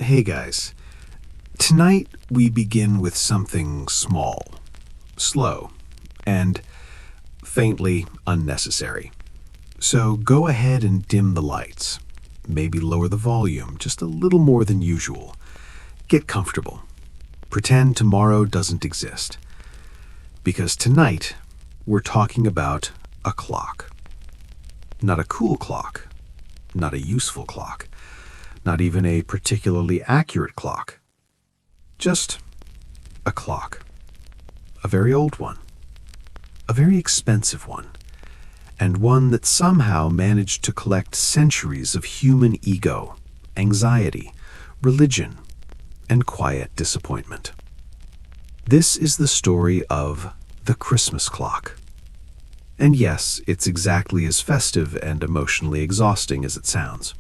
Hey guys, tonight we begin with something small, slow, and faintly unnecessary. So go ahead and dim the lights. Maybe lower the volume just a little more than usual. Get comfortable. Pretend tomorrow doesn't exist. Because tonight we're talking about a clock. Not a cool clock, not a useful clock, not even a particularly accurate clock. Just a clock. A very old one. A very expensive one. And one that somehow managed to collect centuries of human ego, anxiety, religion, and quiet disappointment. This is the story of the Christmas clock. And yes, it's exactly as festive and emotionally exhausting as it sounds.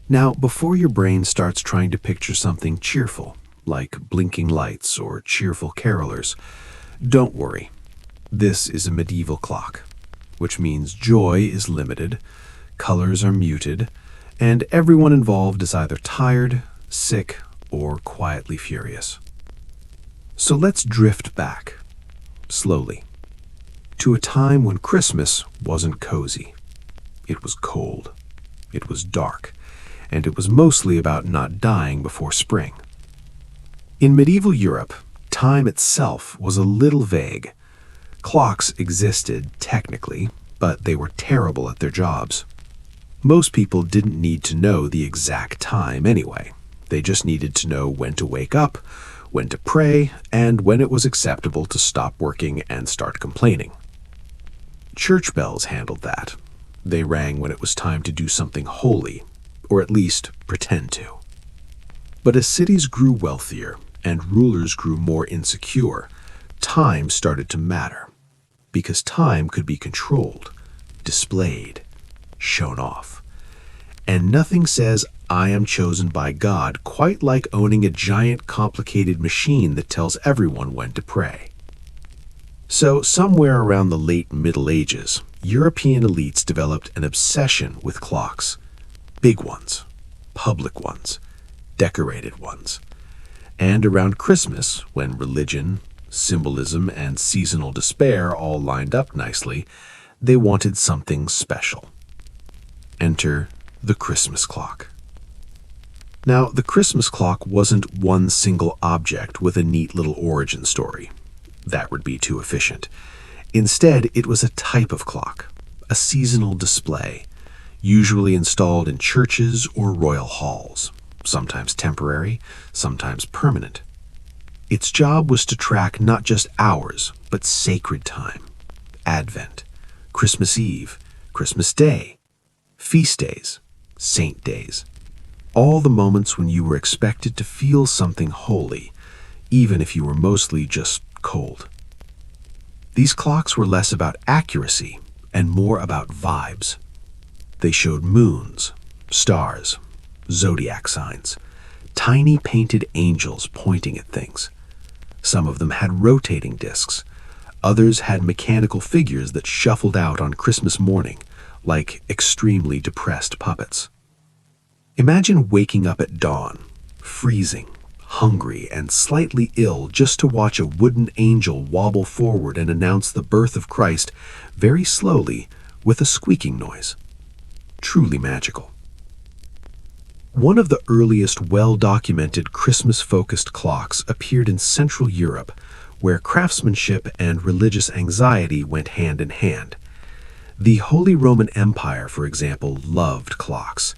Now, before your brain starts trying to picture something cheerful, like blinking lights or cheerful carolers, don't worry. This is a medieval clock, which means joy is limited, colors are muted, and everyone involved is either tired, sick, or quietly furious. So let's drift back, slowly, to a time when Christmas wasn't cozy. It was cold. It was dark. And it was mostly about not dying before spring. In medieval Europe, time itself was a little vague. Clocks existed, technically, but they were terrible at their jobs. Most people didn't need to know the exact time anyway. They just needed to know when to wake up, when to pray, and when it was acceptable to stop working and start complaining. Church bells handled that. They rang when it was time to do something holy, or at least pretend to. But as cities grew wealthier and rulers grew more insecure, time started to matter, because time could be controlled, displayed, shown off. And nothing says, "I am chosen by God," quite like owning a giant complicated machine that tells everyone when to pray. So somewhere around the late Middle Ages, European elites developed an obsession with clocks. Big ones, public ones, decorated ones. And around Christmas, when religion, symbolism, and seasonal despair all lined up nicely, they wanted something special. Enter the Christmas clock. Now, the Christmas clock wasn't one single object with a neat little origin story. That would be too efficient. Instead, it was a type of clock, a seasonal display, usually installed in churches or royal halls, sometimes temporary, sometimes permanent. Its job was to track not just hours, but sacred time, Advent, Christmas Eve, Christmas Day, feast days, saint days, all the moments when you were expected to feel something holy, even if you were mostly just cold. These clocks were less about accuracy and more about vibes. They showed moons, stars, zodiac signs, tiny painted angels pointing at things. Some of them had rotating discs. Others had mechanical figures that shuffled out on Christmas morning, like extremely depressed puppets. Imagine waking up at dawn, freezing, hungry, and slightly ill just to watch a wooden angel wobble forward and announce the birth of Christ very slowly with a squeaking noise. Truly magical. One of the earliest well-documented Christmas-focused clocks appeared in Central Europe, where craftsmanship and religious anxiety went hand in hand. The Holy Roman Empire, for example, loved clocks,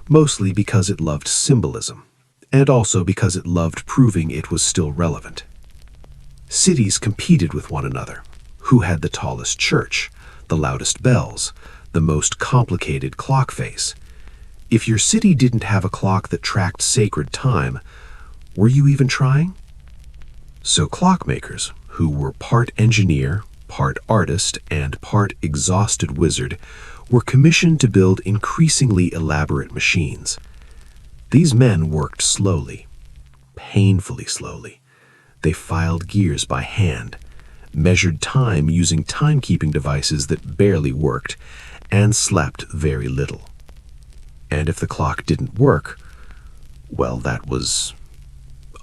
mostly because it loved symbolism, and also because it loved proving it was still relevant. Cities competed with one another. Who had the tallest church, the loudest bells, the most complicated clock face? If your city didn't have a clock that tracked sacred time, were you even trying? So clockmakers, who were part engineer, part artist, and part exhausted wizard, were commissioned to build increasingly elaborate machines. These men worked slowly, painfully slowly. They filed gears by hand, measured time using timekeeping devices that barely worked, and slept very little. And if the clock didn't work, Well, that was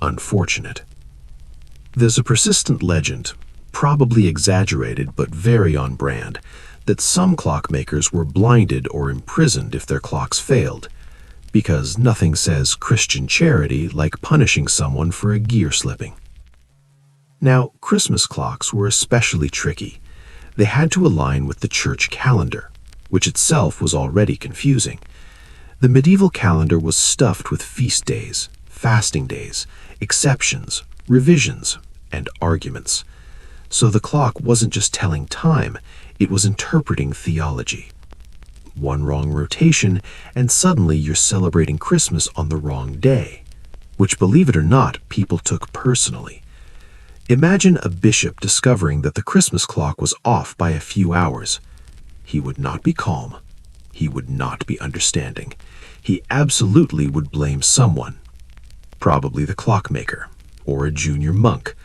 unfortunate. There's a persistent legend, probably exaggerated but very on brand, that some clockmakers were blinded or imprisoned if their clocks failed, because nothing says Christian charity like punishing someone for a gear slipping. Now, Christmas clocks were especially tricky. They had to align with the church calendar, which itself was already confusing. The medieval calendar was stuffed with feast days, fasting days, exceptions, revisions, and arguments. So the clock wasn't just telling time, it was interpreting theology. One wrong rotation, and suddenly you're celebrating Christmas on the wrong day, which, believe it or not, people took personally. Imagine a bishop discovering that the Christmas clock was off by a few hours. He would not be calm. He would not be understanding. He absolutely would blame someone. Probably the clockmaker, or a junior monk,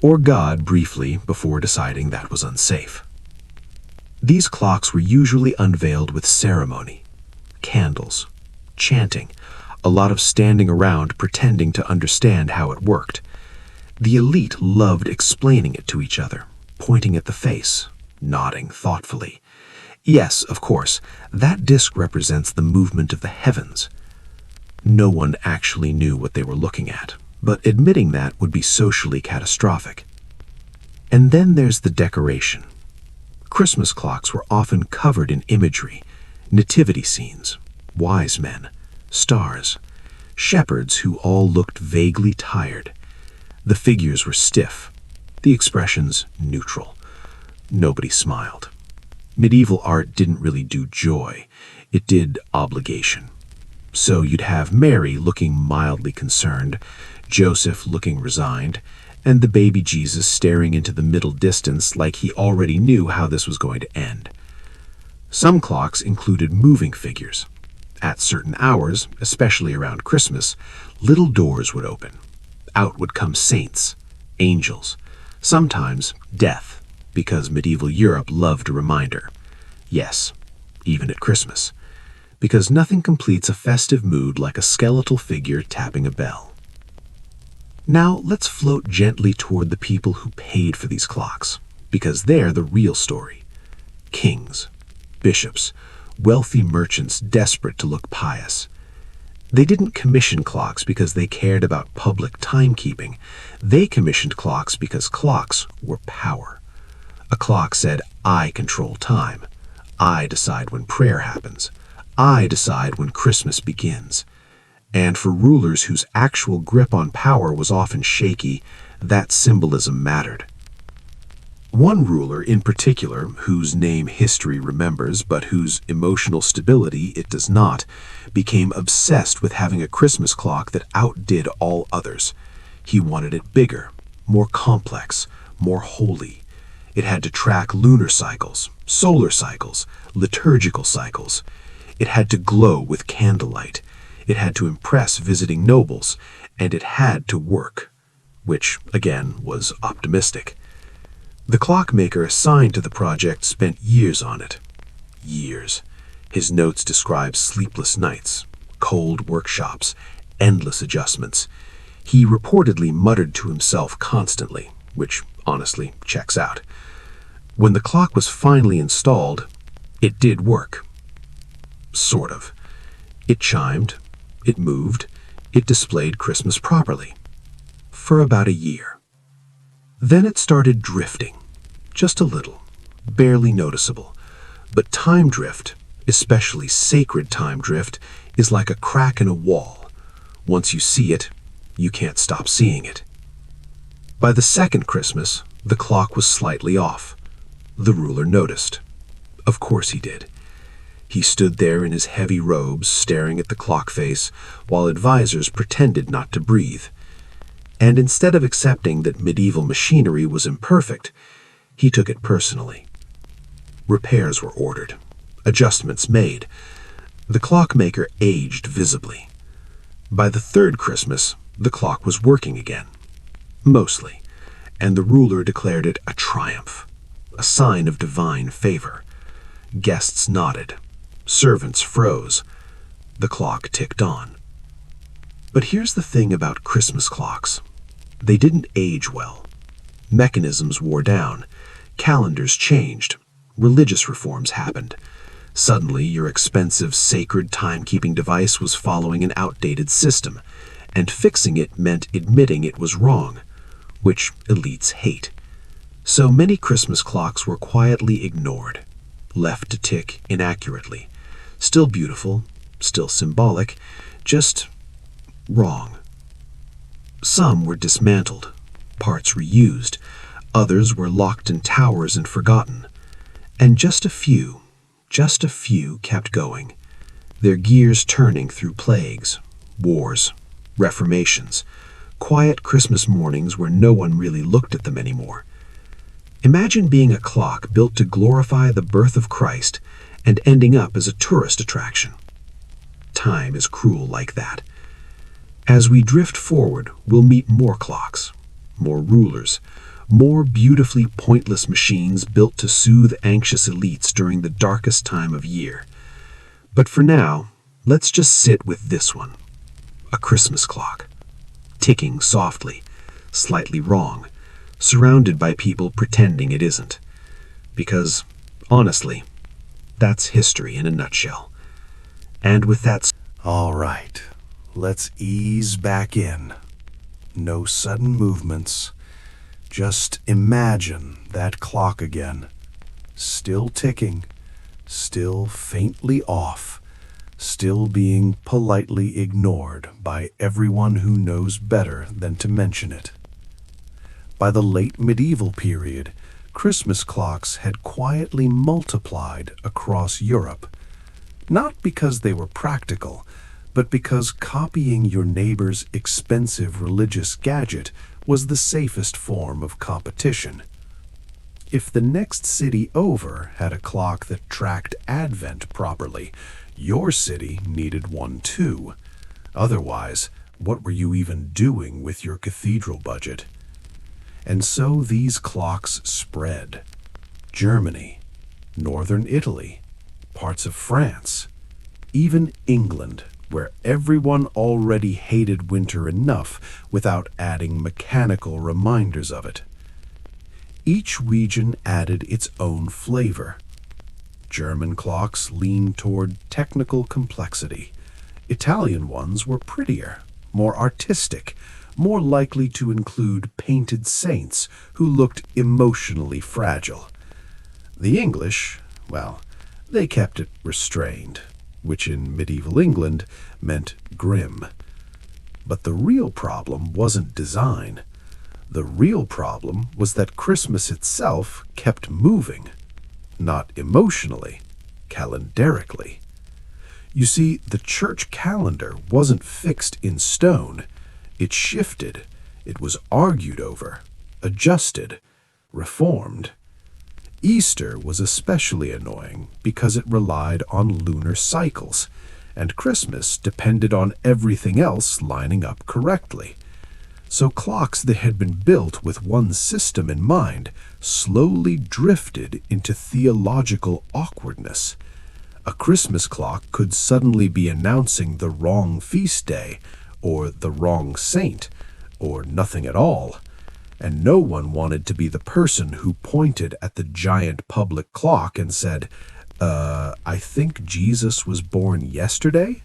or God briefly before deciding that was unsafe. These clocks were usually unveiled with ceremony, candles, chanting, a lot of standing around pretending to understand how it worked. The elite loved explaining it to each other, pointing at the face, nodding thoughtfully. Yes, of course, that disc represents the movement of the heavens. No one actually knew what they were looking at, but admitting that would be socially catastrophic. And then there's the decoration. Christmas clocks were often covered in imagery, nativity scenes, wise men, stars, shepherds who all looked vaguely tired. The figures were stiff, the expressions neutral. Nobody smiled. Medieval art didn't really do joy, it did obligation. So you'd have Mary looking mildly concerned, Joseph looking resigned, and the baby Jesus staring into the middle distance like he already knew how this was going to end. Some clocks included moving figures. At certain hours, especially around Christmas, little doors would open. Out would come saints, angels, sometimes death, because medieval Europe loved a reminder. Yes, even at Christmas, because nothing completes a festive mood like a skeletal figure tapping a bell. Now let's float gently toward the people who paid for these clocks, because they're the real story. Kings, bishops, wealthy merchants desperate to look pious. They didn't commission clocks because they cared about public timekeeping. They commissioned clocks because clocks were power. A clock said, I control time. I decide when prayer happens. I decide when Christmas begins. And for rulers whose actual grip on power was often shaky, that symbolism mattered. One ruler in particular, whose name history remembers but whose emotional stability it does not, became obsessed with having a Christmas clock that outdid all others. He wanted it bigger, more complex, more holy. It had to track lunar cycles, solar cycles, liturgical cycles. It had to glow with candlelight. It had to impress visiting nobles, and it had to work, which, again, was optimistic. The clockmaker assigned to the project spent years on it. Years. His notes describe sleepless nights, cold workshops, endless adjustments. He reportedly muttered to himself constantly, which honestly checks out. When the clock was finally installed, it did work. Sort of. It chimed, it moved, it displayed Christmas properly. For about a year. Then it started drifting. Just a little, barely noticeable. But time drift, especially sacred time drift, is like a crack in a wall. Once you see it, you can't stop seeing it. By the second Christmas, the clock was slightly off. The ruler noticed. Of course he did. He stood there in his heavy robes, staring at the clock face, while advisors pretended not to breathe. And instead of accepting that medieval machinery was imperfect, he took it personally. Repairs were ordered, adjustments made. The clockmaker aged visibly. By the third Christmas, the clock was working again. Mostly. And the ruler declared it a triumph, a sign of divine favor. Guests nodded. Servants froze. The clock ticked on. But here's the thing about Christmas clocks. They didn't age well. Mechanisms wore down, calendars changed, religious reforms happened. Suddenly, your expensive, sacred timekeeping device was following an outdated system, and fixing it meant admitting it was wrong, which elites hate. So many Christmas clocks were quietly ignored, left to tick inaccurately. Still beautiful, still symbolic, just wrong. Some were dismantled, parts reused, others were locked in towers and forgotten. And just a few kept going, their gears turning through plagues, wars, reformations, quiet Christmas mornings where no one really looked at them anymore. Imagine being a clock built to glorify the birth of Christ and ending up as a tourist attraction. Time is cruel like that. As we drift forward, we'll meet more clocks, more rulers, more beautifully pointless machines built to soothe anxious elites during the darkest time of year. But for now, let's just sit with this one. A Christmas clock, ticking softly, slightly wrong, surrounded by people pretending it isn't. Because, honestly, that's history in a nutshell. And with that... All right, let's ease back in. No sudden movements. Just imagine that clock again. Still ticking, still faintly off, still being politely ignored by everyone who knows better than to mention it. By the late medieval period, Christmas clocks had quietly multiplied across Europe, not because they were practical, but because copying your neighbor's expensive religious gadget was the safest form of competition. If the next city over had a clock that tracked Advent properly, your city needed one too. Otherwise, what were you even doing with your cathedral budget? And so these clocks spread. Germany, northern Italy, parts of France, even England, where everyone already hated winter enough without adding mechanical reminders of it. Each region added its own flavor. German clocks leaned toward technical complexity. Italian ones were prettier, more artistic, more likely to include painted saints who looked emotionally fragile. The English, well, they kept it restrained, which in medieval England meant grim. But the real problem wasn't design. The real problem was that Christmas itself kept moving, not emotionally, calendarically. You see, the church calendar wasn't fixed in stone. It shifted, it was argued over, adjusted, reformed. Easter was especially annoying because it relied on lunar cycles, and Christmas depended on everything else lining up correctly. So clocks that had been built with one system in mind slowly drifted into theological awkwardness. A Christmas clock could suddenly be announcing the wrong feast day, or the wrong saint, or nothing at all. And no one wanted to be the person who pointed at the giant public clock and said, I think Jesus was born yesterday?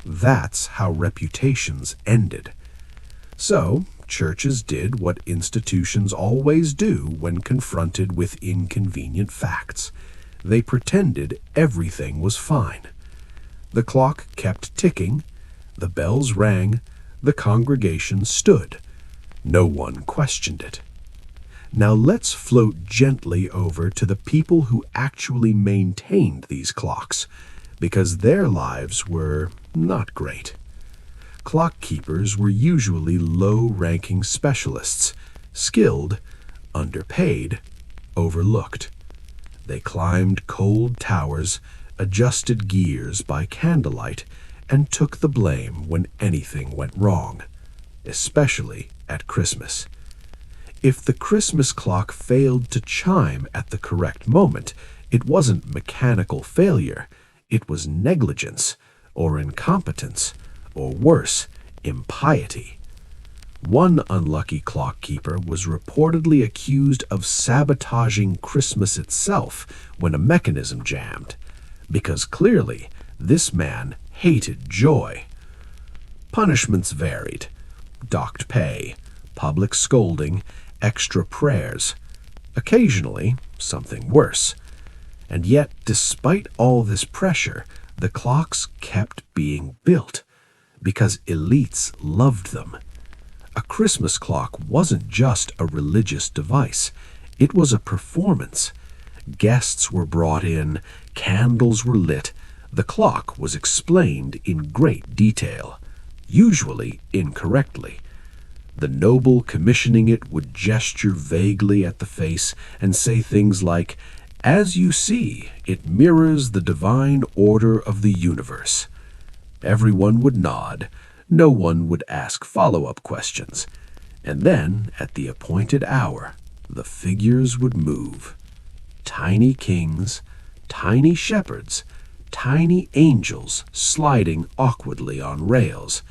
That's how reputations ended. So, churches did what institutions always do when confronted with inconvenient facts. They pretended everything was fine. The clock kept ticking, the bells rang, the congregation stood. No one questioned it. Now let's float gently over to the people who actually maintained these clocks, because their lives were not great. Clock keepers were usually low-ranking specialists, skilled, underpaid, overlooked. They climbed cold towers, adjusted gears by candlelight, and took the blame when anything went wrong, especially at Christmas. If the Christmas clock failed to chime at the correct moment, it wasn't mechanical failure, it was negligence, or incompetence, or worse, impiety. One unlucky clock keeper was reportedly accused of sabotaging Christmas itself when a mechanism jammed, because clearly this man hated joy. Punishments varied: docked pay, public scolding, extra prayers, occasionally something worse. And yet, despite all this pressure, the clocks kept being built because elites loved them. A Christmas clock wasn't just a religious device, it was a performance. Guests were brought in, candles were lit, the clock was explained in great detail, usually incorrectly. The noble commissioning it would gesture vaguely at the face and say things like, "As you see, it mirrors the divine order of the universe." Everyone would nod, no one would ask follow-up questions, and then, at the appointed hour, the figures would move. Tiny kings, tiny shepherds, tiny angels sliding awkwardly on rails,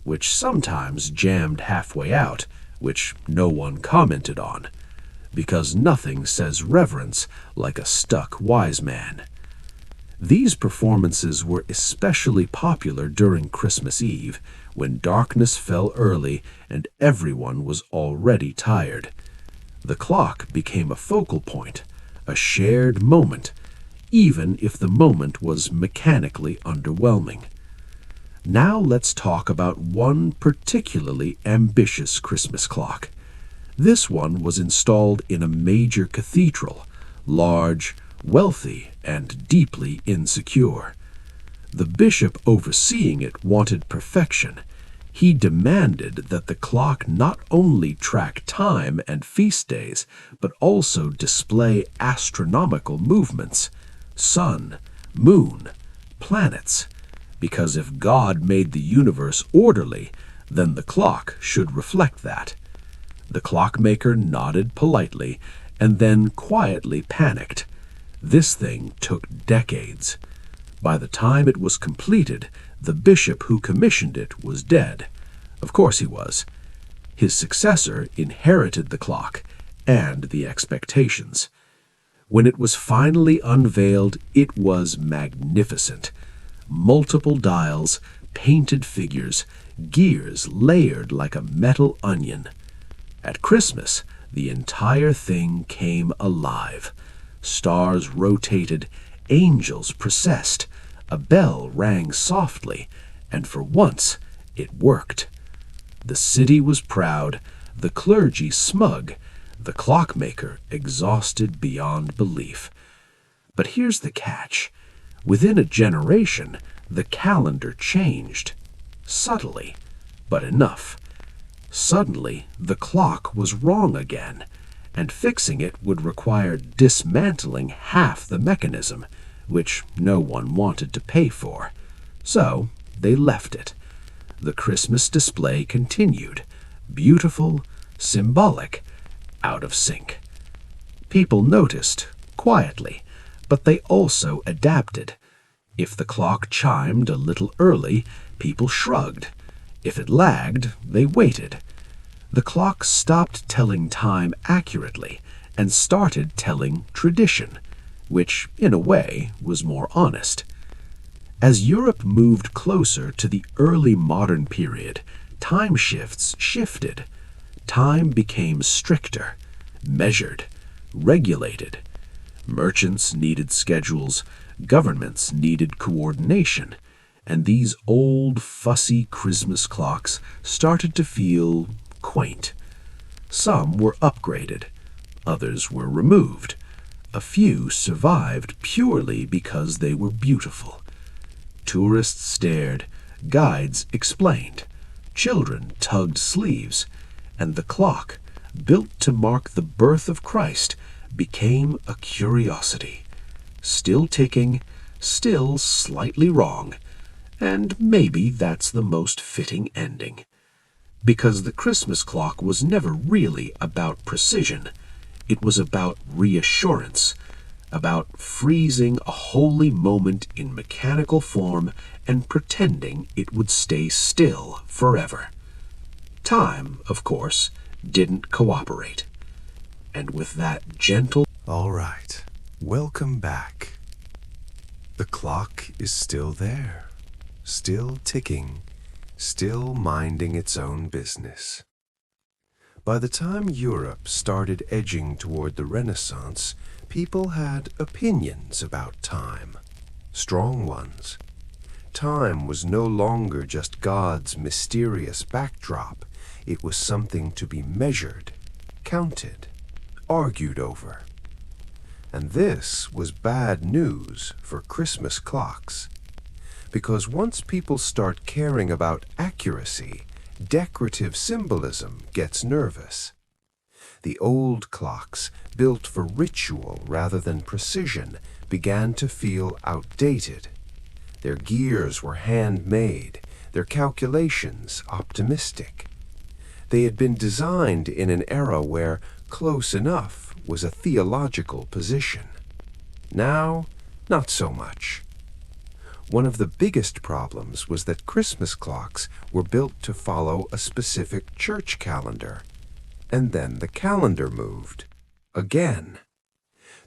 which sometimes jammed halfway out, which no one commented on, because nothing says reverence like a stuck wise man. These performances were especially popular during Christmas Eve, when darkness fell early and everyone was already tired. The clock became a focal point, a shared moment, even if the moment was mechanically underwhelming. Now let's talk about one particularly ambitious Christmas clock. This one was installed in a major cathedral, large, wealthy, and deeply insecure. The bishop overseeing it wanted perfection. He demanded that the clock not only track time and feast days, but also display astronomical movements, sun, moon, planets, because if God made the universe orderly, then the clock should reflect that. The clockmaker nodded politely and then quietly panicked. This thing took decades. By the time it was completed, the bishop who commissioned it was dead. Of course he was. His successor inherited the clock and the expectations. When it was finally unveiled, it was magnificent. Multiple dials, painted figures, gears layered like a metal onion. At Christmas, the entire thing came alive. Stars rotated, angels processed, a bell rang softly, and for once it worked. The city was proud, the clergy smug, the clockmaker exhausted beyond belief. But here's the catch. Within a generation, the calendar changed. Subtly, but enough. Suddenly, the clock was wrong again, and fixing it would require dismantling half the mechanism, which no one wanted to pay for. So they left it. The Christmas display continued, beautiful, symbolic, out of sync. People noticed, quietly, but they also adapted. If the clock chimed a little early, people shrugged. If it lagged, they waited. The clock stopped telling time accurately and started telling tradition, which, in a way, was more honest. As Europe moved closer to the early modern period, time shifts shifted. Time became stricter, measured, regulated. Merchants needed schedules, governments needed coordination, and these old, fussy Christmas clocks started to feel quaint. Some were upgraded, others were removed. A few survived purely because they were beautiful. Tourists stared, guides explained, children tugged sleeves, and the clock, built to mark the birth of Christ, became a curiosity. Still ticking, still slightly wrong, and maybe that's the most fitting ending. Because the Christmas clock was never really about precision. It was about reassurance, about freezing a holy moment in mechanical form and pretending it would stay still forever. Time, of course, didn't cooperate. And with that gentle... All right, welcome back. The clock is still there, still ticking, still minding its own business. By the time Europe started edging toward the Renaissance, people had opinions about time, strong ones. Time was no longer just God's mysterious backdrop. It was something to be measured, counted, argued over. And this was bad news for Christmas clocks, because once people start caring about accuracy, decorative symbolism gets nervous. The old clocks, built for ritual rather than precision, began to feel outdated. Their gears were handmade, their calculations optimistic. They had been designed in an era where close enough was a theological position. Now, not so much. One of the biggest problems was that Christmas clocks were built to follow a specific church calendar, and then the calendar moved. Again.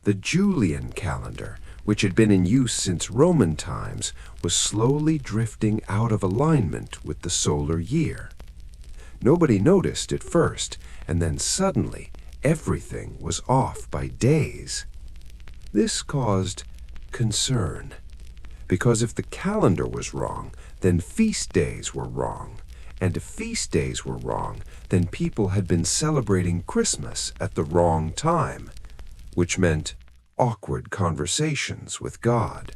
The Julian calendar, which had been in use since Roman times, was slowly drifting out of alignment with the solar year. Nobody noticed at first, and then suddenly everything was off by days. This caused concern, because if the calendar was wrong, then feast days were wrong, and if feast days were wrong, then people had been celebrating Christmas at the wrong time, which meant awkward conversations with God.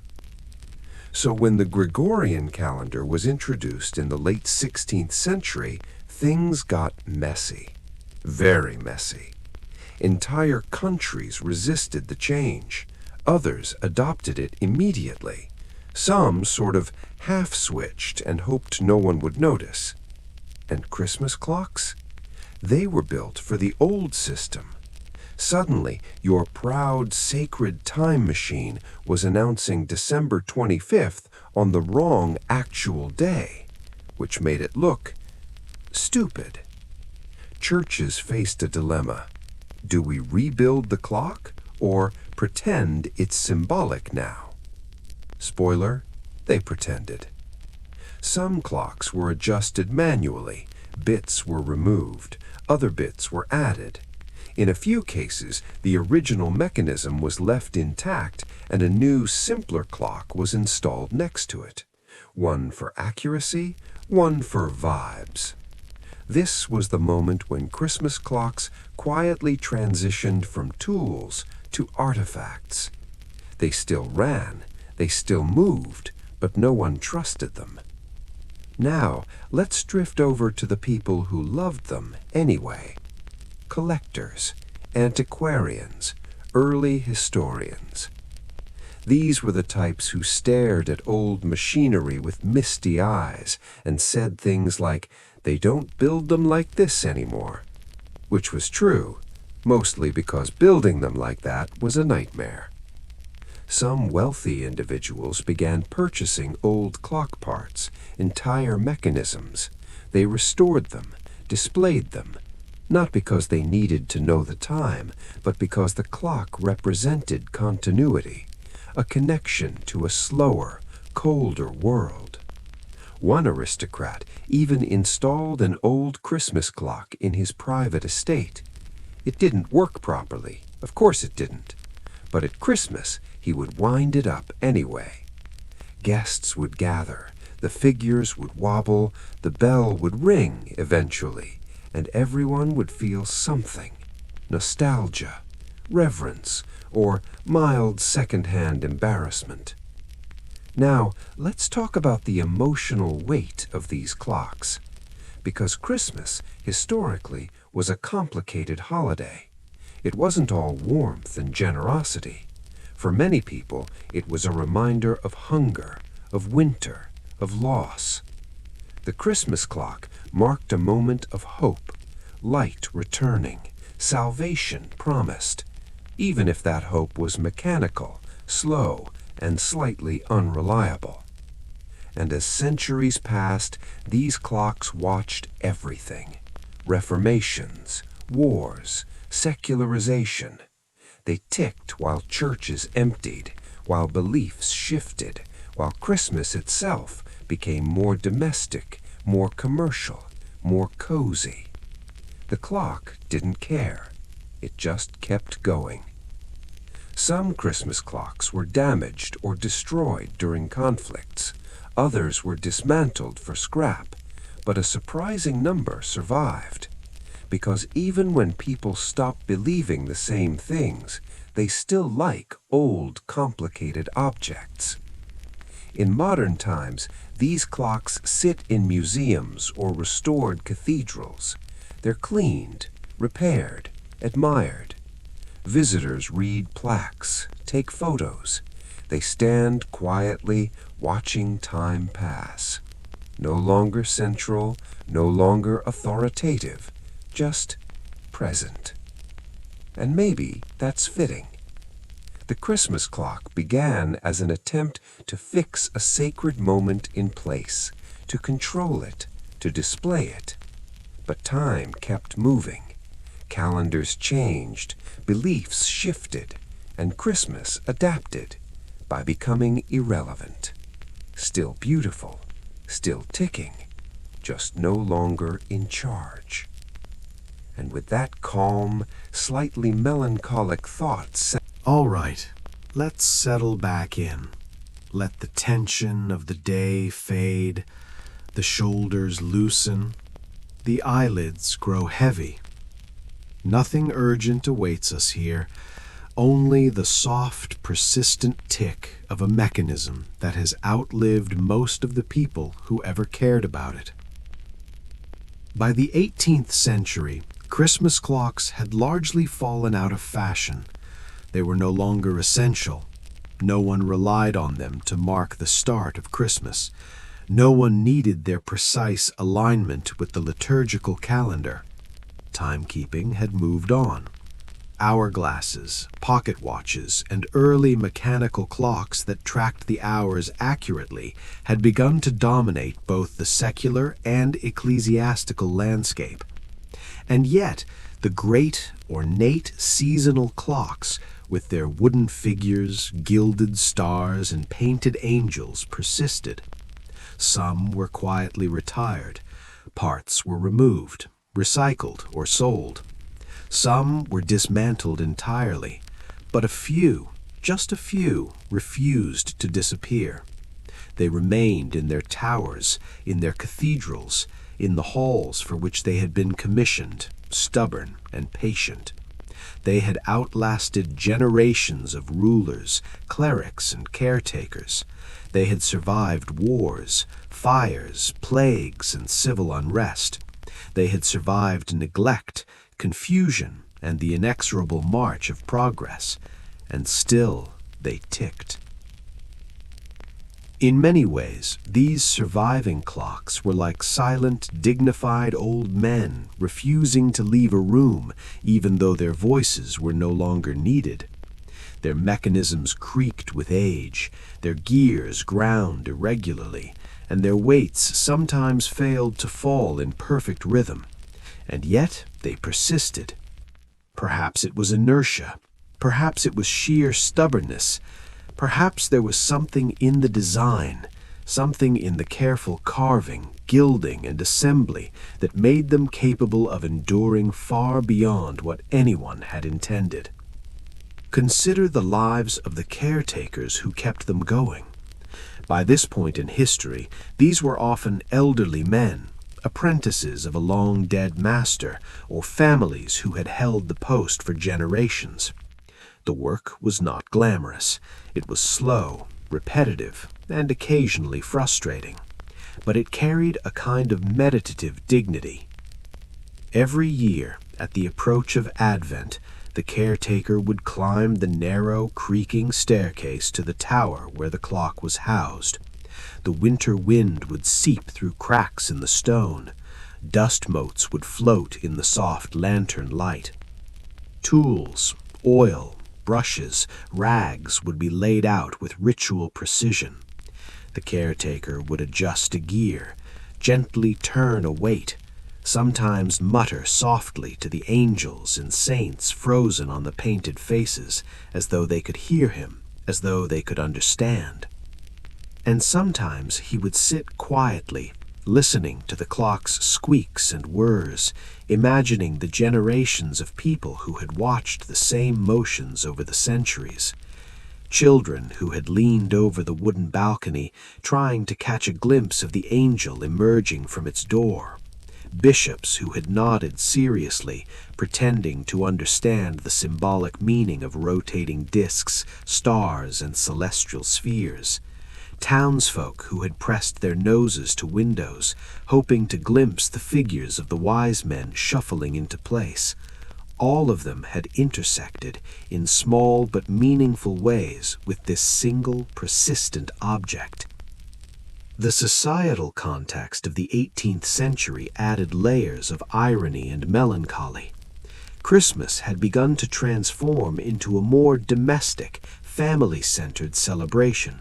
So when the Gregorian calendar was introduced in the late 16th century, things got messy, very messy. Entire countries resisted the change. Others adopted it immediately. Some sort of half-switched and hoped no one would notice. And Christmas clocks? They were built for the old system. Suddenly, your proud, sacred time machine was announcing December 25th on the wrong actual day, which made it look stupid. Churches faced a dilemma. Do we rebuild the clock or pretend it's symbolic now? Spoiler, they pretended. Some clocks were adjusted manually. Bits were removed. Other bits were added. In a few cases, the original mechanism was left intact and a new, simpler clock was installed next to it. One for accuracy, one for vibes. This was the moment when Christmas clocks quietly transitioned from tools to artifacts. They still ran, they still moved, but no one trusted them. Now, let's drift over to the people who loved them anyway. Collectors, antiquarians, early historians. These were the types who stared at old machinery with misty eyes and said things like, "They don't build them like this anymore," which was true, mostly because building them like that was a nightmare. Some wealthy individuals began purchasing old clock parts, entire mechanisms. They restored them, displayed them, not because they needed to know the time, but because the clock represented continuity, a connection to a slower, colder world. One aristocrat even installed an old Christmas clock in his private estate. It didn't work properly, of course it didn't, but at Christmas he would wind it up anyway. Guests would gather, the figures would wobble, the bell would ring eventually, and everyone would feel something: nostalgia, reverence, or mild second-hand embarrassment. Now, let's talk about the emotional weight of these clocks, because Christmas, historically, was a complicated holiday. It wasn't all warmth and generosity. For many people, it was a reminder of hunger, of winter, of loss. The Christmas clock marked a moment of hope, light returning, salvation promised. even if that hope was mechanical, slow, and slightly unreliable. And as centuries passed, these clocks watched everything: reformations, wars, secularization. They ticked while churches emptied, while beliefs shifted, while Christmas itself became more domestic, more commercial, more cozy. The clock didn't care. It just kept going. Some Christmas clocks were damaged or destroyed during conflicts. Others were dismantled for scrap, but a surprising number survived. Because even when people stopped believing the same things, they still like old, complicated objects. In modern times, these clocks sit in museums or restored cathedrals. They're cleaned, repaired, admired. Visitors read plaques, take photos. They stand quietly, watching time pass. No longer central, no longer authoritative, just present. And maybe that's fitting. The Christmas clock began as an attempt to fix a sacred moment in place, to control it, to display it. But time kept moving. Calendars changed, beliefs shifted, and Christmas adapted by becoming irrelevant. Still beautiful, still ticking, just no longer in charge. And with that calm, slightly melancholic thought, All right, let's settle back in. Let the tension of the day fade, the shoulders loosen, the eyelids grow heavy. Nothing urgent awaits us here, only the soft, persistent tick of a mechanism that has outlived most of the people who ever cared about it. By the 18th century, Christmas clocks had largely fallen out of fashion. They were no longer essential. No one relied on them to mark the start of Christmas. No one needed their precise alignment with the liturgical calendar. Timekeeping had moved on. Hourglasses, pocket watches, and early mechanical clocks that tracked the hours accurately had begun to dominate both the secular and ecclesiastical landscape. And yet, the great, ornate seasonal clocks, with their wooden figures, gilded stars, and painted angels, persisted. Some were quietly retired. Parts were removed, recycled, or sold. Some were dismantled entirely, but a few, just a few, refused to disappear. They remained in their towers, in their cathedrals, in the halls for which they had been commissioned, stubborn and patient. They had outlasted generations of rulers, clerics, and caretakers. They had survived wars, fires, plagues, and civil unrest. They had survived neglect, confusion, and the inexorable march of progress, and still they ticked. In many ways, these surviving clocks were like silent, dignified old men refusing to leave a room even though their voices were no longer needed. Their mechanisms creaked with age, their gears ground irregularly, and their weights sometimes failed to fall in perfect rhythm. And yet they persisted. Perhaps it was inertia. Perhaps it was sheer stubbornness. Perhaps there was something in the design, something in the careful carving, gilding, and assembly that made them capable of enduring far beyond what anyone had intended. Consider the lives of the caretakers who kept them going. By this point in history, these were often elderly men, apprentices of a long-dead master, or families who had held the post for generations. The work was not glamorous. It was slow, repetitive, and occasionally frustrating. But it carried a kind of meditative dignity. Every year, at the approach of Advent, the caretaker would climb the narrow, creaking staircase to the tower where the clock was housed. The winter wind would seep through cracks in the stone. Dust motes would float in the soft lantern light. Tools, oil, brushes, rags would be laid out with ritual precision. The caretaker would adjust a gear, gently turn a weight, sometimes mutter softly to the angels and saints frozen on the painted faces, as though they could hear him, as though they could understand. And sometimes he would sit quietly, listening to the clock's squeaks and whirs, imagining the generations of people who had watched the same motions over the centuries. Children who had leaned over the wooden balcony, trying to catch a glimpse of the angel emerging from its door. Bishops who had nodded seriously, pretending to understand the symbolic meaning of rotating disks, stars, and celestial spheres. Townsfolk who had pressed their noses to windows, hoping to glimpse the figures of the wise men shuffling into place. All of them had intersected in small but meaningful ways with this single, persistent object. The societal context of the 18th century added layers of irony and melancholy. Christmas had begun to transform into a more domestic, family-centered celebration.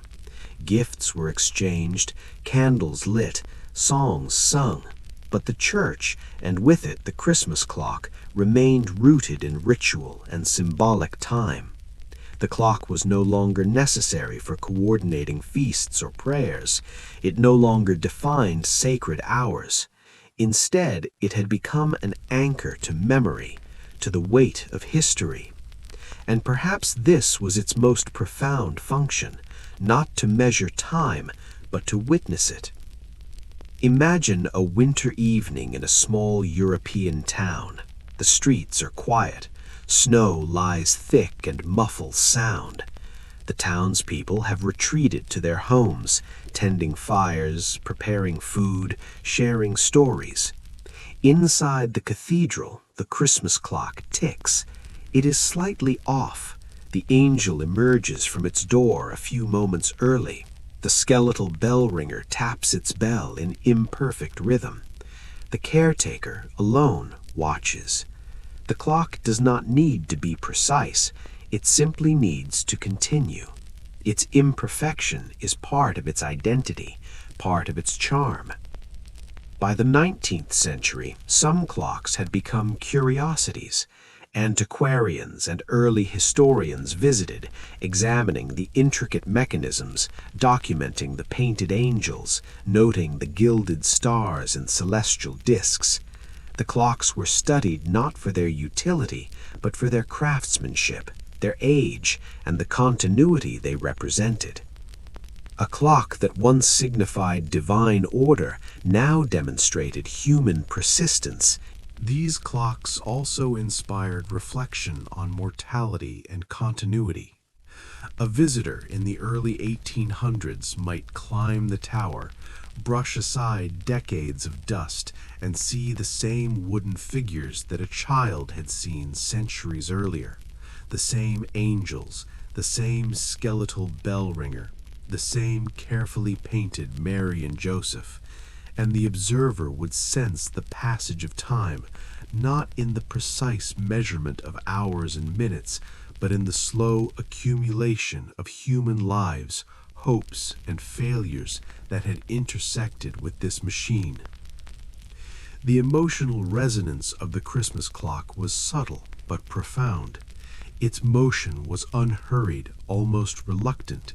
Gifts were exchanged, candles lit, songs sung, but the church, and with it the Christmas clock, remained rooted in ritual and symbolic time. The clock was no longer necessary for coordinating feasts or prayers. It no longer defined sacred hours. Instead, it had become an anchor to memory, to the weight of history. And perhaps this was its most profound function, not to measure time, but to witness it. Imagine a winter evening in a small European town. The streets are quiet. Snow lies thick and muffles sound. The townspeople have retreated to their homes, tending fires, preparing food, sharing stories. Inside the cathedral, the Christmas clock ticks. It is slightly off. The angel emerges from its door a few moments early. The skeletal bell ringer taps its bell in imperfect rhythm. The caretaker, alone, watches. The clock does not need to be precise. It simply needs to continue. Its imperfection is part of its identity, part of its charm. By the 19th century, some clocks had become curiosities. Antiquarians and early historians visited, examining the intricate mechanisms, documenting the painted angels, noting the gilded stars and celestial disks. The clocks were studied not for their utility, but for their craftsmanship, their age, and the continuity they represented. A clock that once signified divine order now demonstrated human persistence. These clocks also inspired reflection on mortality and continuity. A visitor in the early 1800s might climb the tower, brush aside decades of dust, and see the same wooden figures that a child had seen centuries earlier. The same angels, the same skeletal bell ringer, the same carefully painted Mary and Joseph. And the observer would sense the passage of time, not in the precise measurement of hours and minutes, but in the slow accumulation of human lives, hopes, and failures that had intersected with this machine. The emotional resonance of the Christmas clock was subtle but profound. Its motion was unhurried, almost reluctant.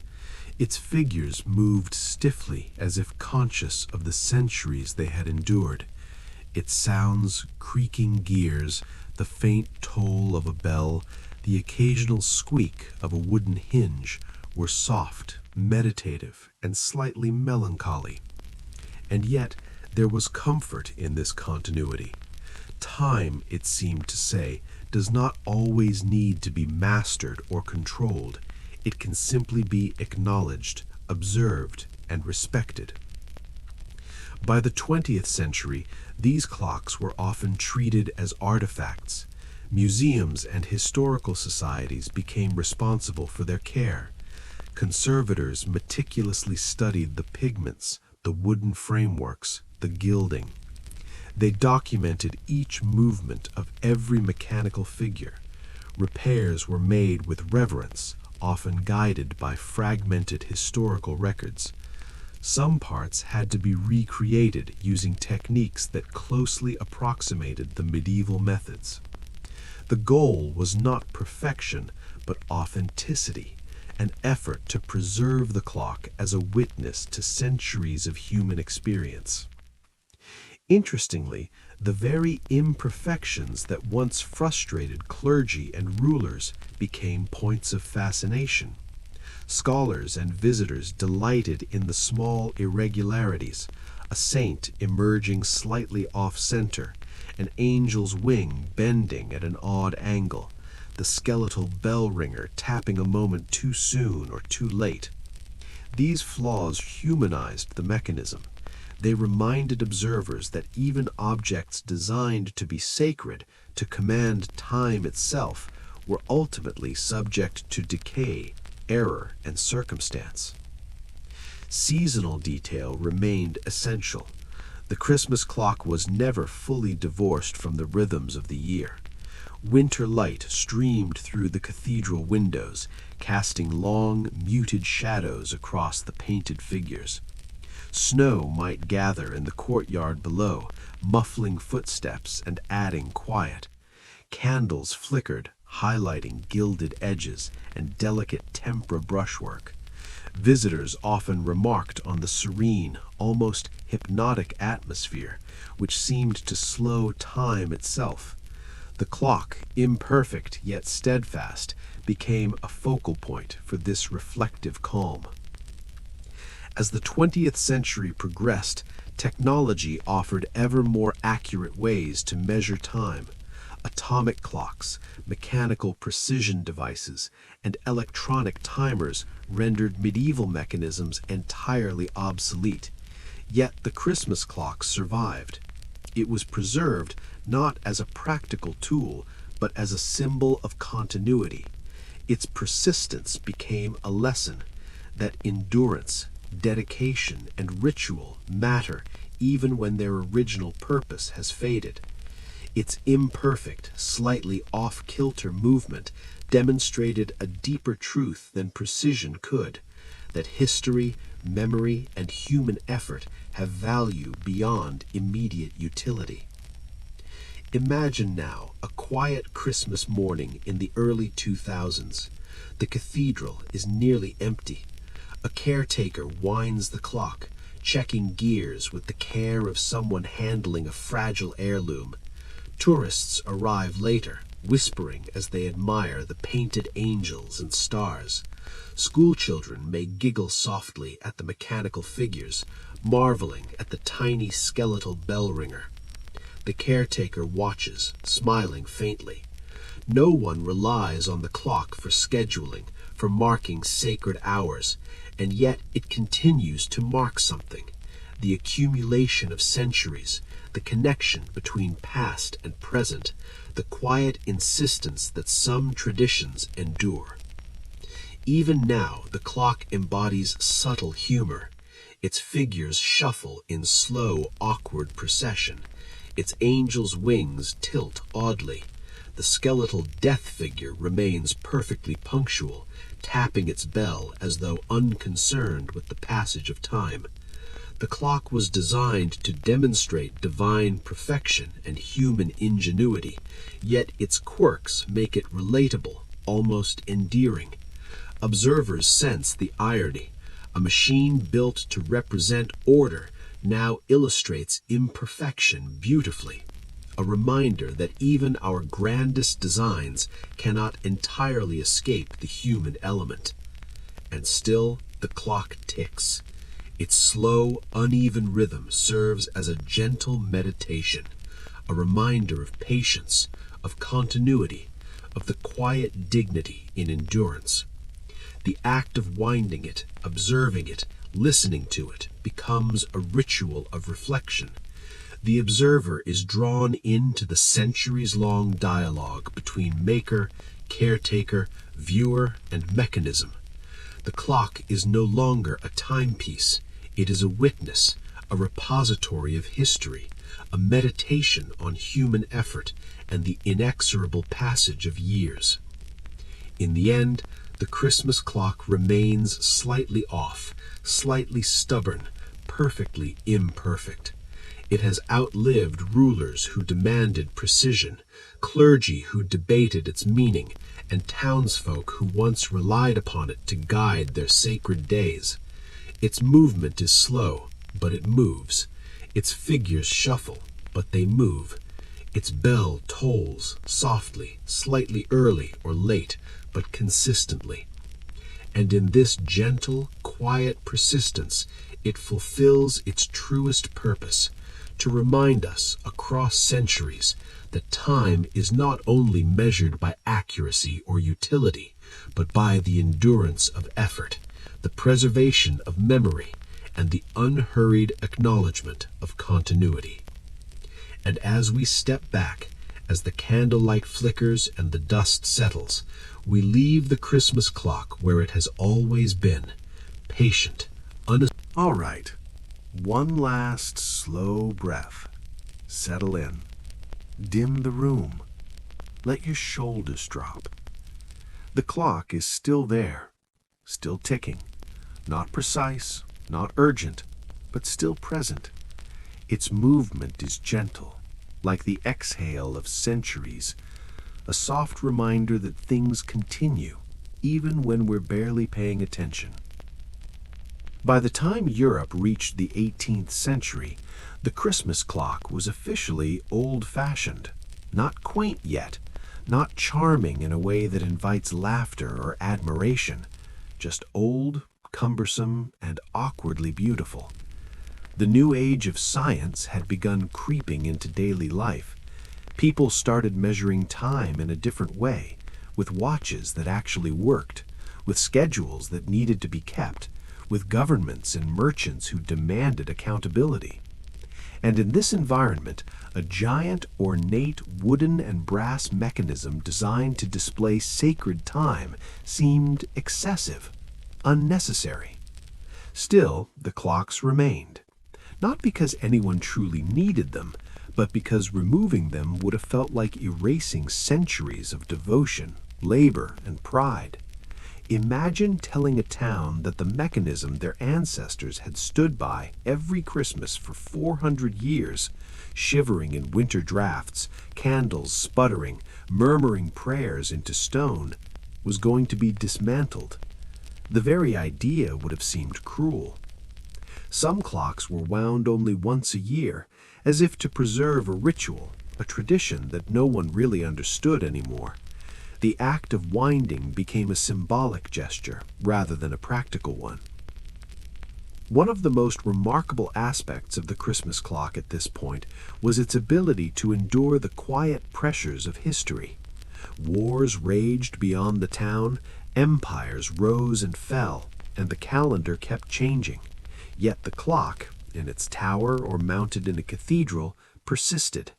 Its figures moved stiffly as if conscious of the centuries they had endured. Its sounds, creaking gears, the faint toll of a bell, the occasional squeak of a wooden hinge were soft, meditative, and slightly melancholy. And yet there was comfort in this continuity. Time, it seemed to say, does not always need to be mastered or controlled. It can simply be acknowledged, observed, and respected. By the 20th century, these clocks were often treated as artifacts. Museums and historical societies became responsible for their care. Conservators meticulously studied the pigments, the wooden frameworks, the gilding. They documented each movement of every mechanical figure. Repairs were made with reverence, often guided by fragmented historical records. Some parts had to be recreated using techniques that closely approximated the medieval methods. The goal was not perfection, but authenticity, an effort to preserve the clock as a witness to centuries of human experience. Interestingly, the very imperfections that once frustrated clergy and rulers became points of fascination. Scholars and visitors delighted in the small irregularities, a saint emerging slightly off-center, an angel's wing bending at an odd angle, the skeletal bell ringer tapping a moment too soon or too late. These flaws humanized the mechanism. They reminded observers that even objects designed to be sacred, to command time itself, were ultimately subject to decay, error, and circumstance. Seasonal detail remained essential. The Christmas clock was never fully divorced from the rhythms of the year. Winter light streamed through the cathedral windows, casting long, muted shadows across the painted figures. Snow might gather in the courtyard below, muffling footsteps and adding quiet. Candles flickered, highlighting gilded edges and delicate tempera brushwork. Visitors often remarked on the serene, almost hypnotic atmosphere, which seemed to slow time itself. The clock, imperfect yet steadfast, became a focal point for this reflective calm. As the 20th century progressed, technology offered ever more accurate ways to measure time. Atomic clocks, mechanical precision devices, and electronic timers rendered medieval mechanisms entirely obsolete. Yet the Christmas clock survived. It was preserved not as a practical tool, but as a symbol of continuity. Its persistence became a lesson that endurance, dedication, and ritual matter even when their original purpose has faded. Its imperfect, slightly off-kilter movement demonstrated a deeper truth than precision could, that history, memory, and human effort have value beyond immediate utility. Imagine now a quiet Christmas morning in the early 2000s. The cathedral is nearly empty. A caretaker winds the clock, checking gears with the care of someone handling a fragile heirloom. Tourists arrive later, whispering as they admire the painted angels and stars. Schoolchildren may giggle softly at the mechanical figures, marveling at the tiny skeletal bell ringer. The caretaker watches, smiling faintly. No one relies on the clock for scheduling, for marking sacred hours, and yet it continues to mark something. The accumulation of centuries, the connection between past and present, the quiet insistence that some traditions endure. Even now, the clock embodies subtle humor. Its figures shuffle in slow, awkward procession. Its angel's wings tilt oddly. The skeletal death figure remains perfectly punctual, tapping its bell as though unconcerned with the passage of time. The clock was designed to demonstrate divine perfection and human ingenuity, yet its quirks make it relatable, almost endearing. Observers sense the irony. A machine built to represent order now illustrates imperfection beautifully, a reminder that even our grandest designs cannot entirely escape the human element. And still, the clock ticks. Its slow, uneven rhythm serves as a gentle meditation, a reminder of patience, of continuity, of the quiet dignity in endurance. The act of winding it, observing it, listening to it, becomes a ritual of reflection. The observer is drawn into the centuries-long dialogue between maker, caretaker, viewer, and mechanism. The clock is no longer a timepiece. It is a witness, a repository of history, a meditation on human effort and the inexorable passage of years. In the end, the Christmas clock remains slightly off, slightly stubborn, perfectly imperfect. It has outlived rulers who demanded precision, clergy who debated its meaning, and townsfolk who once relied upon it to guide their sacred days. Its movement is slow, but it moves. Its figures shuffle, but they move. Its bell tolls softly, slightly early or late, but consistently. And in this gentle, quiet persistence, it fulfills its truest purpose, to remind us across centuries that time is not only measured by accuracy or utility, but by the endurance of effort, the preservation of memory, and the unhurried acknowledgement of continuity. And as we step back, as the candlelight flickers and the dust settles, we leave the Christmas clock where it has always been, patient, All right. One last slow breath. Settle in. Dim the room. Let your shoulders drop. The clock is still there, still ticking. Not precise, not urgent, but still present. Its movement is gentle, like the exhale of centuries, a soft reminder that things continue, even when we're barely paying attention. By the time Europe reached the 18th century, the Christmas clock was officially old-fashioned, not quaint yet, not charming in a way that invites laughter or admiration, just old, cumbersome, and awkwardly beautiful. The new age of science had begun creeping into daily life. People started measuring time in a different way, with watches that actually worked, with schedules that needed to be kept, with governments and merchants who demanded accountability. And in this environment, a giant, ornate wooden and brass mechanism designed to display sacred time seemed excessive, unnecessary. Still, the clocks remained, not because anyone truly needed them, but because removing them would have felt like erasing centuries of devotion, labor, and pride. Imagine telling a town that the mechanism their ancestors had stood by every Christmas for 400 years, shivering in winter drafts, candles sputtering, murmuring prayers into stone, was going to be dismantled. The very idea would have seemed cruel. Some clocks were wound only once a year, as if to preserve a ritual, a tradition that no one really understood anymore. The act of winding became a symbolic gesture rather than a practical one. One of the most remarkable aspects of the Christmas clock at this point was its ability to endure the quiet pressures of history. Wars raged beyond the town, empires rose and fell, and the calendar kept changing. Yet the clock, in its tower or mounted in a cathedral, persisted.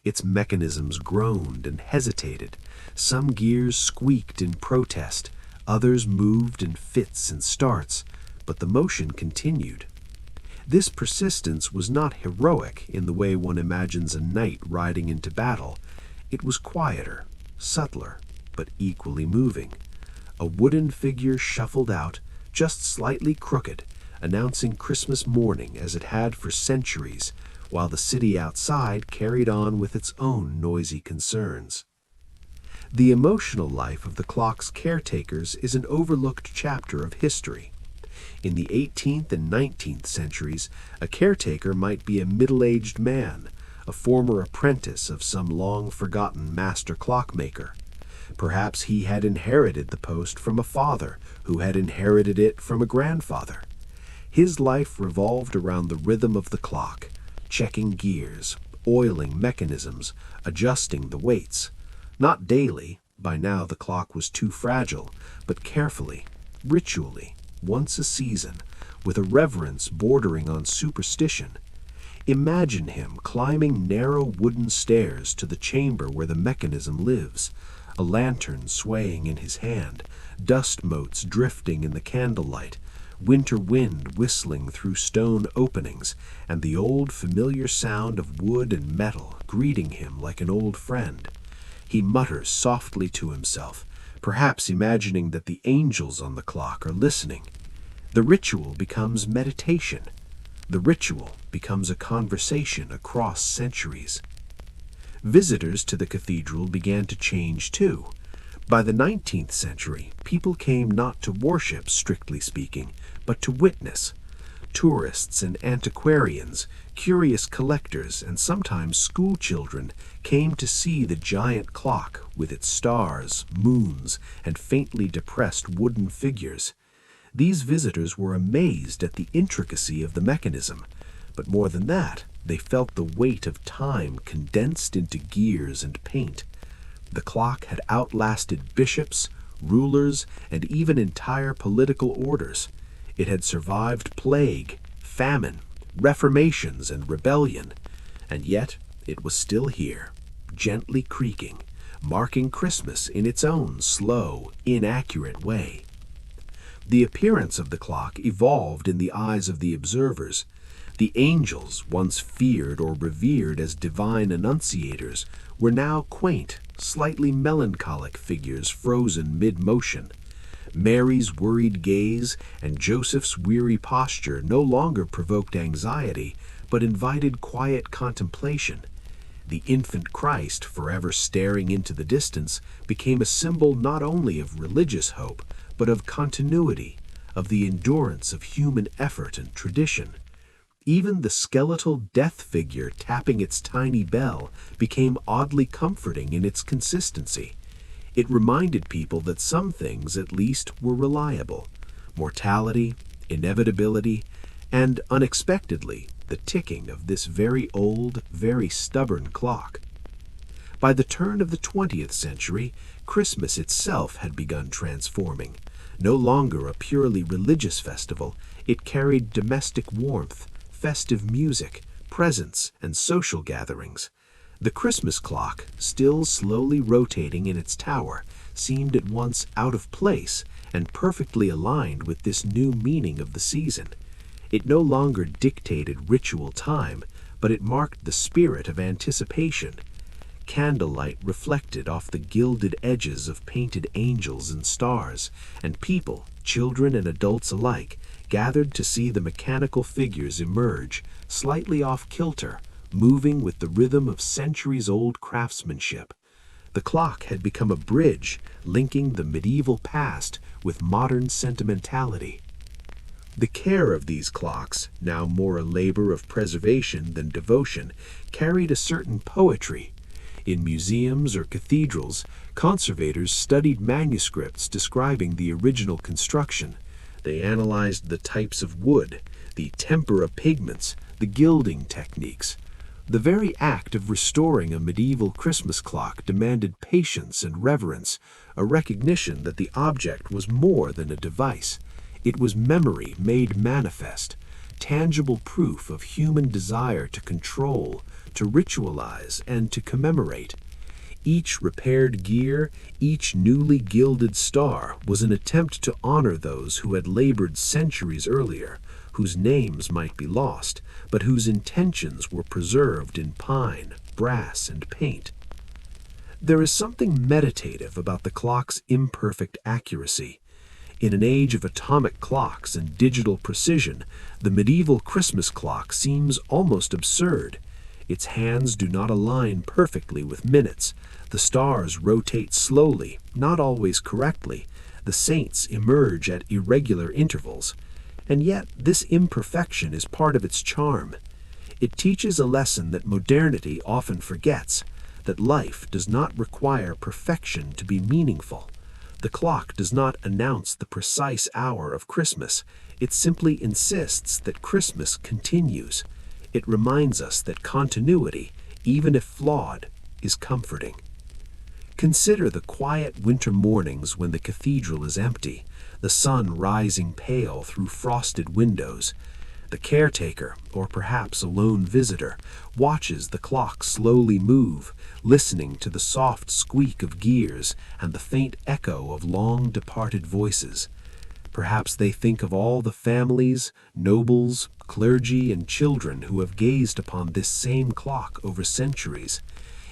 Its mechanisms groaned and hesitated. Some gears squeaked in protest, others moved in fits and starts, but the motion continued. This persistence was not heroic in the way one imagines a knight riding into battle. It was quieter, subtler, but equally moving. A wooden figure shuffled out, just slightly crooked, announcing Christmas morning as it had for centuries, while the city outside carried on with its own noisy concerns. The emotional life of the clock's caretakers is an overlooked chapter of history. In the 18th and 19th centuries, a caretaker might be a middle-aged man, a former apprentice of some long-forgotten master clockmaker. Perhaps he had inherited the post from a father who had inherited it from a grandfather. His life revolved around the rhythm of the clock, checking gears, oiling mechanisms, adjusting the weights. Not daily, by now the clock was too fragile, but carefully, ritually, once a season, with a reverence bordering on superstition. Imagine him climbing narrow wooden stairs to the chamber where the mechanism lives, a lantern swaying in his hand, dust motes drifting in the candlelight, winter wind whistling through stone openings, and the old familiar sound of wood and metal greeting him like an old friend. He mutters softly to himself, perhaps imagining that the angels on the clock are listening. The ritual becomes meditation. The ritual becomes a conversation across centuries. Visitors to the cathedral began to change too. By the 19th century, people came not to worship, strictly speaking, but to witness. Tourists and antiquarians, curious collectors, and sometimes school children came to see the giant clock with its stars, moons, and faintly depressed wooden figures. These visitors were amazed at the intricacy of the mechanism, but more than that, they felt the weight of time condensed into gears and paint. The clock had outlasted bishops, rulers, and even entire political orders. It had survived plague, famine, reformations, and rebellion, and yet it was still here, gently creaking, marking Christmas in its own slow, inaccurate way. The appearance of the clock evolved in the eyes of the observers. The angels, once feared or revered as divine annunciators, were now quaint, slightly melancholic figures frozen mid-motion. Mary's worried gaze and Joseph's weary posture no longer provoked anxiety, but invited quiet contemplation. The infant Christ, forever staring into the distance, became a symbol not only of religious hope, but of continuity, of the endurance of human effort and tradition. Even the skeletal death figure tapping its tiny bell became oddly comforting in its consistency. It reminded people that some things, at least, were reliable: mortality, inevitability, and, unexpectedly, the ticking of this very old, very stubborn clock. By the turn of the 20th century, Christmas itself had begun transforming. No longer a purely religious festival, it carried domestic warmth, festive music, presents, and social gatherings. The Christmas clock, still slowly rotating in its tower, seemed at once out of place and perfectly aligned with this new meaning of the season. It no longer dictated ritual time, but it marked the spirit of anticipation. Candlelight reflected off the gilded edges of painted angels and stars, and people, children and adults alike, gathered to see the mechanical figures emerge, slightly off kilter, moving with the rhythm of centuries-old craftsmanship. The clock had become a bridge linking the medieval past with modern sentimentality. The care of these clocks, now more a labor of preservation than devotion, carried a certain poetry. In museums or cathedrals, conservators studied manuscripts describing the original construction. They analyzed the types of wood, the tempera pigments, the gilding techniques. The very act of restoring a medieval Christmas clock demanded patience and reverence, a recognition that the object was more than a device. It was memory made manifest, tangible proof of human desire to control, to ritualize, and to commemorate. Each repaired gear, each newly gilded star was an attempt to honor those who had labored centuries earlier, whose names might be lost, but whose intentions were preserved in pine, brass, and paint. There is something meditative about the clock's imperfect accuracy. In an age of atomic clocks and digital precision, the medieval Christmas clock seems almost absurd. Its hands do not align perfectly with minutes. The stars rotate slowly, not always correctly. The saints emerge at irregular intervals. And yet, this imperfection is part of its charm. It teaches a lesson that modernity often forgets, that life does not require perfection to be meaningful. The clock does not announce the precise hour of Christmas. It simply insists that Christmas continues. It reminds us that continuity, even if flawed, is comforting. Consider the quiet winter mornings when the cathedral is empty, the sun rising pale through frosted windows. The caretaker, or perhaps a lone visitor, watches the clock slowly move, listening to the soft squeak of gears and the faint echo of long-departed voices. Perhaps they think of all the families, nobles, clergy, and children who have gazed upon this same clock over centuries.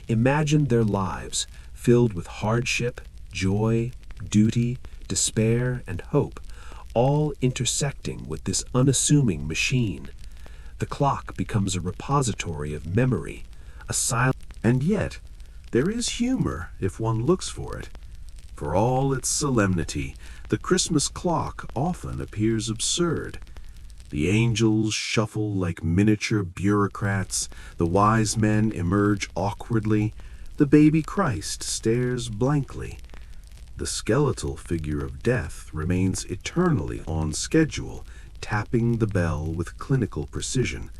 Imagine their lives filled with hardship, joy, duty, despair, and hope, all intersecting with this unassuming machine. The clock becomes a repository of memory, a silent. And yet, there is humor if one looks for it. For all its solemnity, the Christmas clock often appears absurd. The angels shuffle like miniature bureaucrats, the wise men emerge awkwardly, the baby Christ stares blankly. The skeletal figure of death remains eternally on schedule, tapping the bell with clinical precision.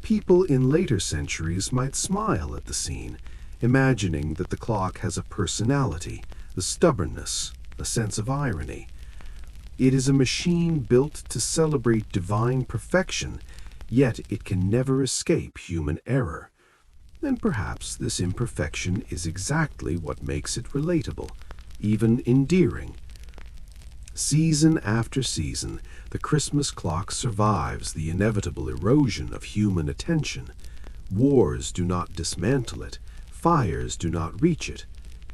People in later centuries might smile at the scene, imagining that the clock has a personality, a stubbornness, a sense of irony. It is a machine built to celebrate divine perfection, yet it can never escape human error. And perhaps this imperfection is exactly what makes it relatable, even endearing. Season after season, the Christmas clock survives the inevitable erosion of human attention. Wars do not dismantle it, fires do not reach it.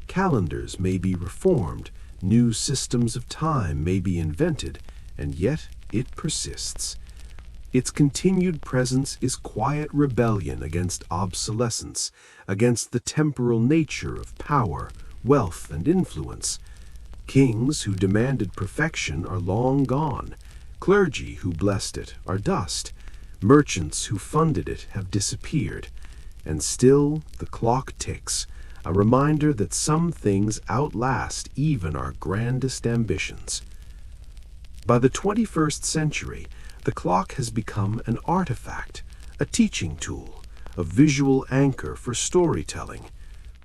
Calendars may be reformed, new systems of time may be invented, and yet it persists. Its continued presence is quiet rebellion against obsolescence, against the temporal nature of power, wealth, and influence. Kings who demanded perfection are long gone. Clergy who blessed it are dust. Merchants who funded it have disappeared. And still the clock ticks, a reminder that some things outlast even our grandest ambitions. By the 21st century, the clock has become an artifact, a teaching tool, a visual anchor for storytelling.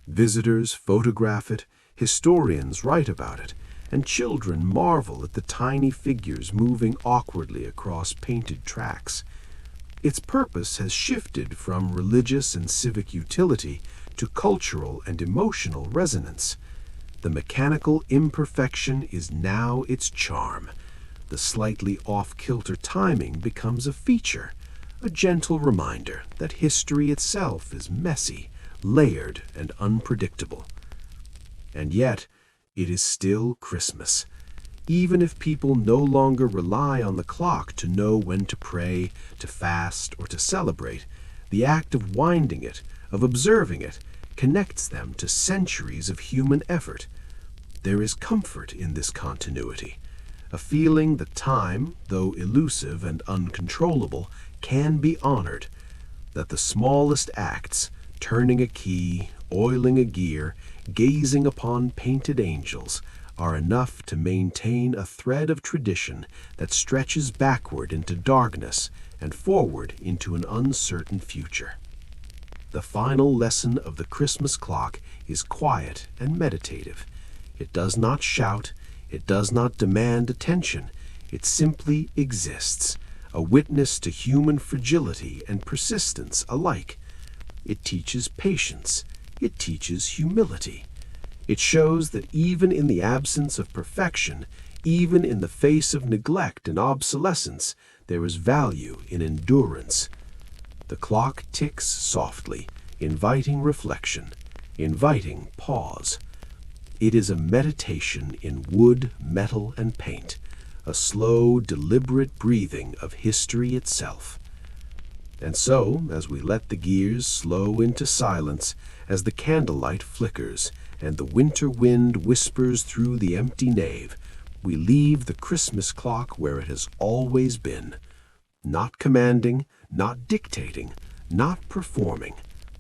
Visitors photograph it, historians write about it, and children marvel at the tiny figures moving awkwardly across painted tracks. Its purpose has shifted from religious and civic utility to cultural and emotional resonance. The mechanical imperfection is now its charm. The slightly off-kilter timing becomes a feature, a gentle reminder that history itself is messy, layered, and unpredictable. And yet, it is still Christmas. Even if people no longer rely on the clock to know when to pray, to fast, or to celebrate, the act of winding it, of observing it, connects them to centuries of human effort. There is comfort in this continuity, a feeling that time, though elusive and uncontrollable, can be honored, that the smallest acts, turning a key, oiling a gear, gazing upon painted angels, are enough to maintain a thread of tradition that stretches backward into darkness and forward into an uncertain future. The final lesson of the Christmas clock is quiet and meditative. It does not shout, it does not demand attention, it simply exists, a witness to human fragility and persistence alike. It teaches patience, it teaches humility. It shows that even in the absence of perfection, even in the face of neglect and obsolescence, there is value in endurance. The clock ticks softly, inviting reflection, inviting pause. It is a meditation in wood, metal, and paint, a slow, deliberate breathing of history itself. And so, as we let the gears slow into silence, as the candlelight flickers, and the winter wind whispers through the empty nave, we leave the Christmas clock where it has always been, not commanding, not dictating, not performing,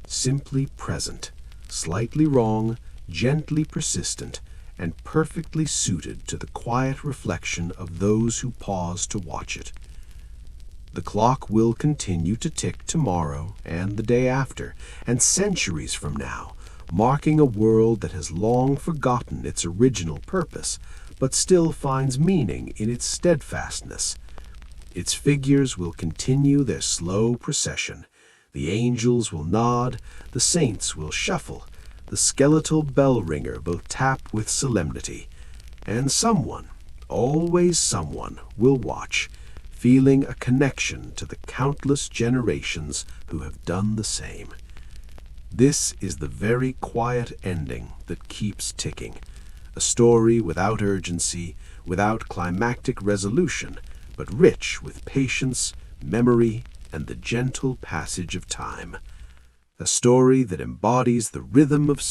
simply present, slightly wrong, gently persistent, and perfectly suited to the quiet reflection of those who pause to watch it. The clock will continue to tick tomorrow and the day after, and centuries from now, marking a world that has long forgotten its original purpose, but still finds meaning in its steadfastness. Its figures will continue their slow procession. The angels will nod, the saints will shuffle, the skeletal bell ringer will tap with solemnity, and someone, always someone will watch, feeling a connection to the countless generations who have done the same. This is the very quiet ending that keeps ticking. A story without urgency, without climactic resolution, but rich with patience, memory, and the gentle passage of time. A story that embodies the rhythm of